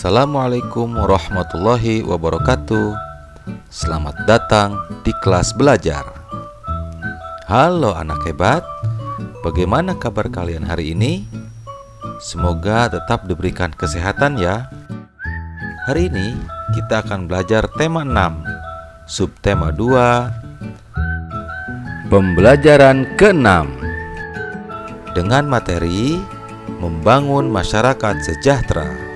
Assalamualaikum warahmatullahi wabarakatuh. Selamat datang di kelas belajar. Halo anak hebat, bagaimana kabar kalian hari ini? Semoga tetap diberikan kesehatan ya. Hari ini kita akan belajar tema 6, subtema 2, pembelajaran ke-6 dengan materi membangun masyarakat sejahtera.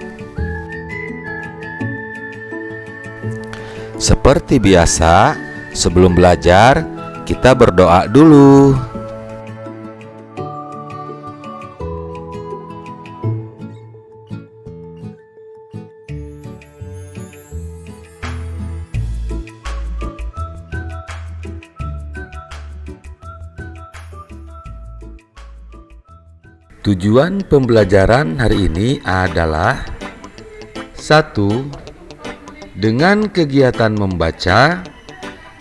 Seperti biasa, sebelum belajar, kita berdoa dulu. Tujuan pembelajaran hari ini adalah 1. Dengan kegiatan membaca,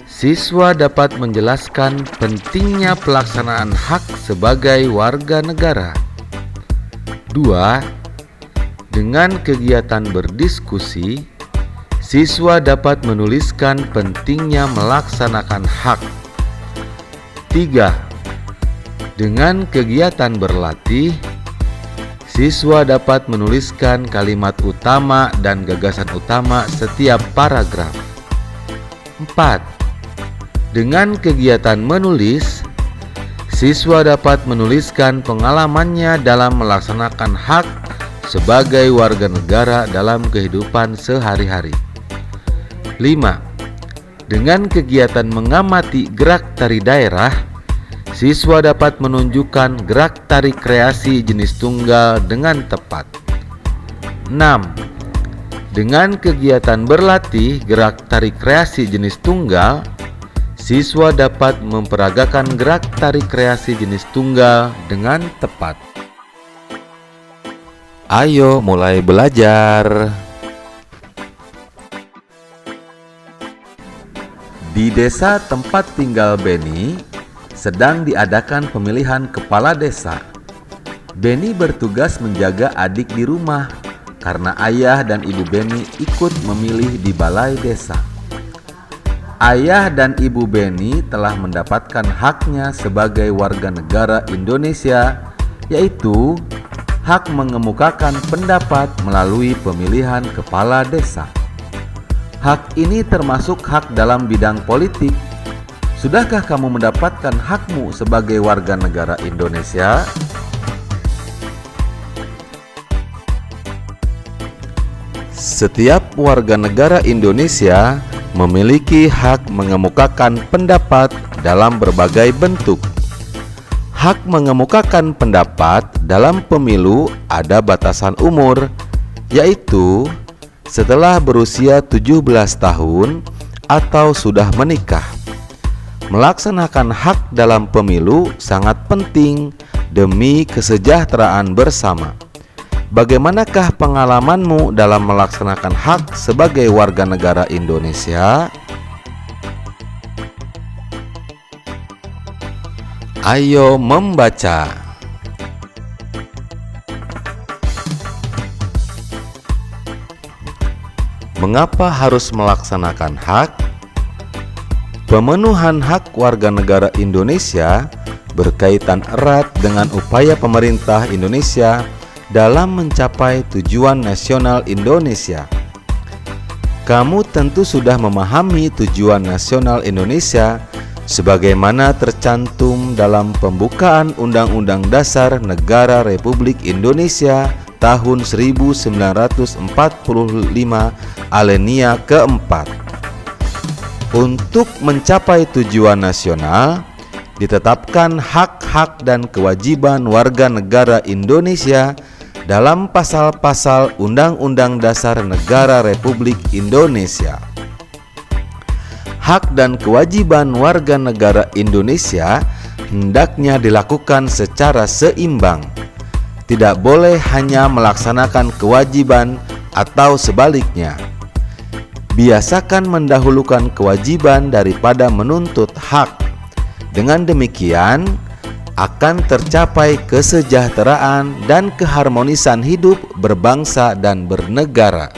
siswa dapat menjelaskan pentingnya pelaksanaan hak sebagai warga negara. 2. Dengan kegiatan berdiskusi, siswa dapat menuliskan pentingnya melaksanakan hak. 3. Dengan kegiatan berlatih, siswa dapat menuliskan kalimat utama dan gagasan utama setiap paragraf. 4. Dengan kegiatan menulis, siswa dapat menuliskan pengalamannya dalam melaksanakan hak sebagai warga negara dalam kehidupan sehari-hari. 5. Dengan kegiatan mengamati gerak tari daerah, siswa dapat menunjukkan gerak tari kreasi jenis tunggal dengan tepat. 6. Dengan kegiatan berlatih gerak tari kreasi jenis tunggal, siswa dapat memperagakan gerak tari kreasi jenis tunggal dengan tepat. Ayo mulai belajar. Di desa tempat tinggal Beni, sedang diadakan pemilihan kepala desa. Beni bertugas menjaga adik di rumah karena ayah dan ibu Beni ikut memilih di balai desa. Ayah dan ibu Beni telah mendapatkan haknya sebagai warga negara Indonesia, yaitu hak mengemukakan pendapat melalui pemilihan kepala desa. Hak ini termasuk hak dalam bidang politik. Sudahkah kamu mendapatkan hakmu sebagai warga negara Indonesia? Setiap warga negara Indonesia memiliki hak mengemukakan pendapat dalam berbagai bentuk. Hak mengemukakan pendapat dalam pemilu ada batasan umur, yaitu setelah berusia 17 tahun atau sudah menikah. Melaksanakan hak dalam pemilu sangat penting demi kesejahteraan bersama. Bagaimanakah pengalamanmu dalam melaksanakan hak sebagai warga negara Indonesia? Ayo membaca. Mengapa harus melaksanakan hak? Pemenuhan hak warga negara Indonesia berkaitan erat dengan upaya pemerintah Indonesia dalam mencapai tujuan nasional Indonesia. Kamu tentu sudah memahami tujuan nasional Indonesia sebagaimana tercantum dalam pembukaan Undang-Undang Dasar Negara Republik Indonesia tahun 1945 alinea keempat. Untuk mencapai tujuan nasional, ditetapkan hak-hak dan kewajiban warga negara Indonesia dalam pasal-pasal Undang-Undang Dasar Negara Republik Indonesia. Hak dan kewajiban warga negara Indonesia hendaknya dilakukan secara seimbang. Tidak boleh hanya melaksanakan kewajiban atau sebaliknya. Biasakan mendahulukan kewajiban daripada menuntut hak. Dengan demikian, akan tercapai kesejahteraan dan keharmonisan hidup berbangsa dan bernegara.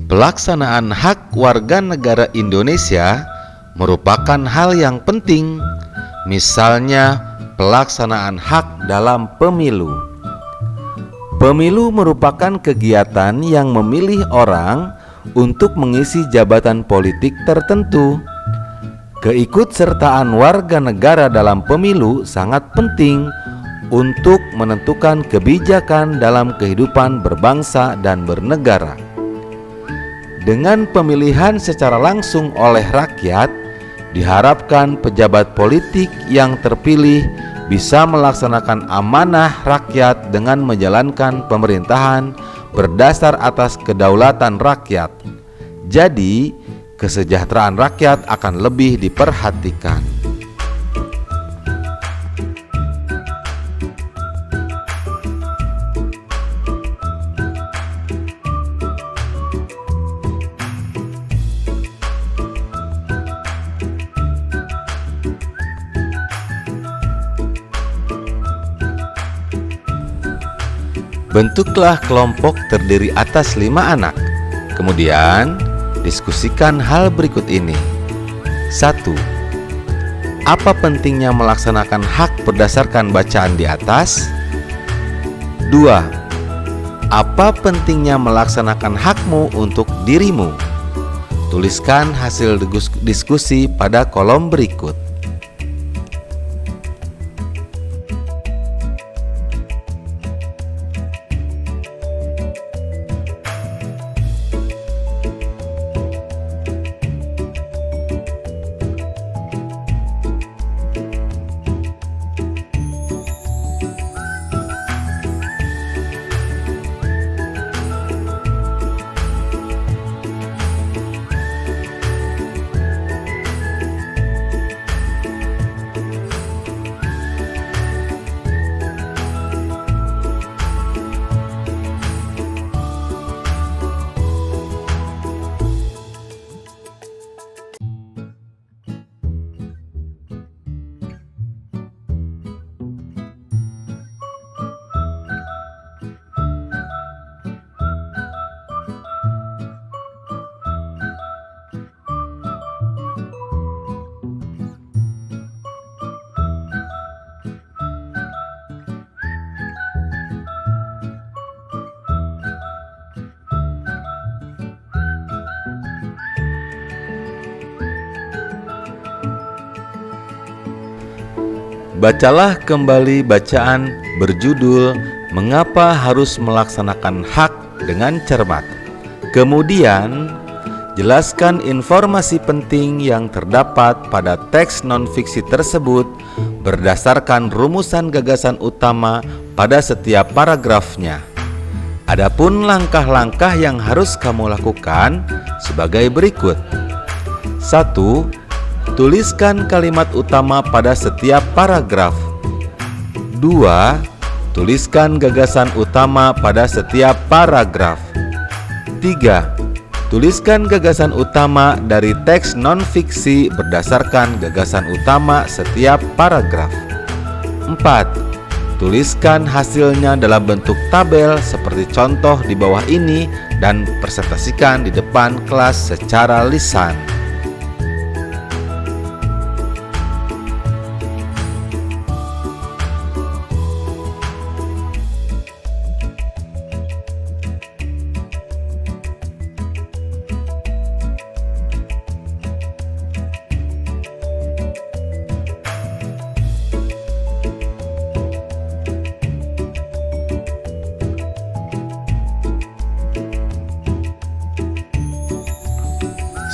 Pelaksanaan hak warga negara Indonesia merupakan hal yang penting, misalnya pelaksanaan hak dalam pemilu. Pemilu merupakan kegiatan yang memilih orang untuk mengisi jabatan politik tertentu. Keikutsertaan warga negara dalam pemilu sangat penting untuk menentukan kebijakan dalam kehidupan berbangsa dan bernegara. Dengan pemilihan secara langsung oleh rakyat, diharapkan pejabat politik yang terpilih bisa melaksanakan amanah rakyat dengan menjalankan pemerintahan berdasar atas kedaulatan rakyat. Jadi, kesejahteraan rakyat akan lebih diperhatikan. Bentuklah kelompok terdiri atas 5 anak. Kemudian, diskusikan hal berikut ini. 1. Apa pentingnya melaksanakan hak berdasarkan bacaan di atas? 2. Apa pentingnya melaksanakan hakmu untuk dirimu? Tuliskan hasil diskusi pada kolom berikut. Bacalah kembali bacaan berjudul "Mengapa Harus Melaksanakan Hak" dengan cermat. Kemudian, jelaskan informasi penting yang terdapat pada teks non-fiksi tersebut berdasarkan rumusan gagasan utama pada setiap paragrafnya. Adapun langkah-langkah yang harus kamu lakukan sebagai berikut. 1. Tuliskan kalimat utama pada setiap paragraf. 2. Tuliskan gagasan utama pada setiap paragraf. 3. Tuliskan gagasan utama dari teks non-fiksi berdasarkan gagasan utama setiap paragraf. 4. Tuliskan hasilnya dalam bentuk tabel seperti contoh di bawah ini dan presentasikan di depan kelas secara lisan.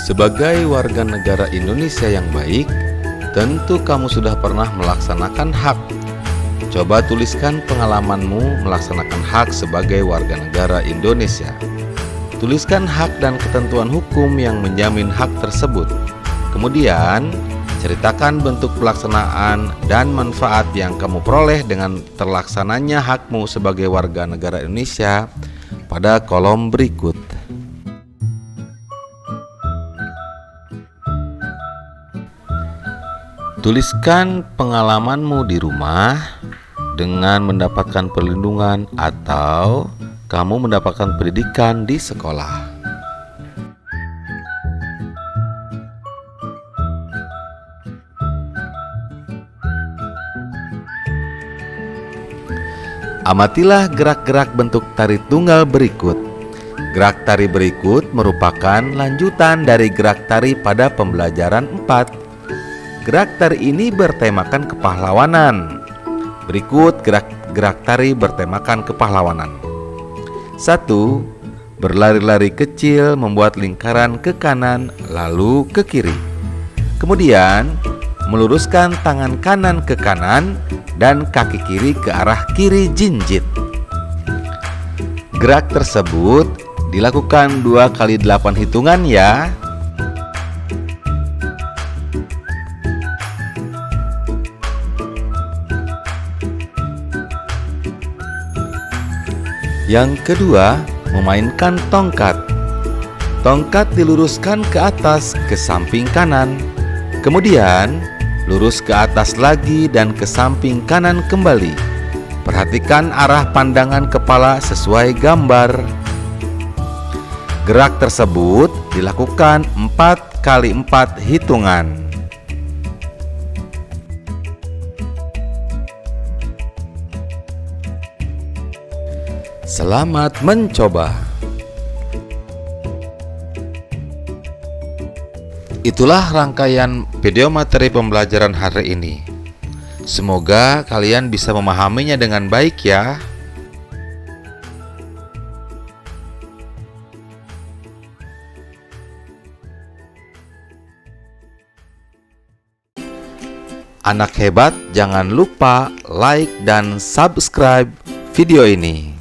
Sebagai warga negara Indonesia yang baik, tentu kamu sudah pernah melaksanakan hak. Coba tuliskan pengalamanmu melaksanakan hak sebagai warga negara Indonesia. Tuliskan hak dan ketentuan hukum yang menjamin hak tersebut. Kemudian, Ceritakan bentuk pelaksanaan dan manfaat yang kamu peroleh dengan terlaksananya hakmu sebagai warga negara Indonesia pada kolom berikut. Tuliskan pengalamanmu di rumah dengan mendapatkan perlindungan atau kamu mendapatkan pendidikan di sekolah. Amatilah gerak-gerak bentuk tari tunggal berikut. Gerak tari berikut merupakan lanjutan dari gerak tari pada pembelajaran 4. Gerak tari ini bertemakan kepahlawanan. Berikut gerak tari bertemakan kepahlawanan. 1. Berlari-lari kecil membuat lingkaran ke kanan lalu ke kiri. Kemudian meluruskan tangan kanan ke kanan dan kaki kiri ke arah kiri jinjit. Gerak tersebut dilakukan 2 kali 8 hitungan ya. Yang kedua, memainkan tongkat. Tongkat diluruskan ke atas ke samping kanan. Kemudian lurus ke atas lagi dan ke samping kanan kembali. Perhatikan arah pandangan kepala sesuai gambar. Gerak tersebut dilakukan 4 kali 4 hitungan. Selamat mencoba. Itulah rangkaian video materi pembelajaran hari ini. Semoga kalian bisa memahaminya dengan baik ya. Anak hebat, jangan lupa like dan subscribe video ini.